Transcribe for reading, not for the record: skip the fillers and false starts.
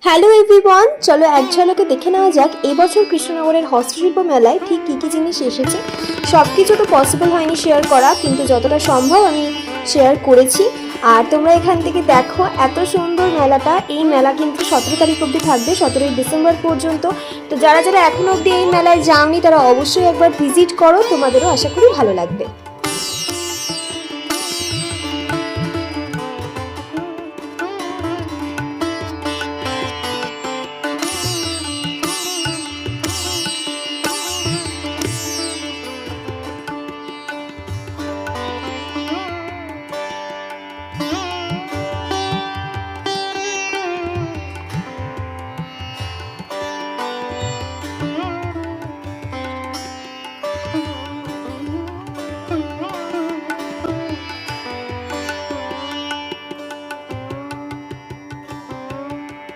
Hello everyone, চলো এক ঝলকে দেখে নেওয়া যাক এবছর কৃষ্ণনগরের হস্তশিল্প মেলায় ঠিক কী কী জিনিস এসেছে। সব কিছু তো পসিবল হয়নি শেয়ার করা, কিন্তু যতটা সম্ভব আমি শেয়ার করেছি। আর তোমরা এখান থেকে দেখো এত সুন্দর মেলাটা। এই মেলা কিন্তু 17 তারিখ অবধি থাকবে, 17ই ডিসেম্বর পর্যন্ত। তো যারা যারা এখনো অবধি এই মেলায় যাওনি তারা অবশ্যই একবার ভিজিট করো, তোমাদেরও আশা করি ভালো লাগবে।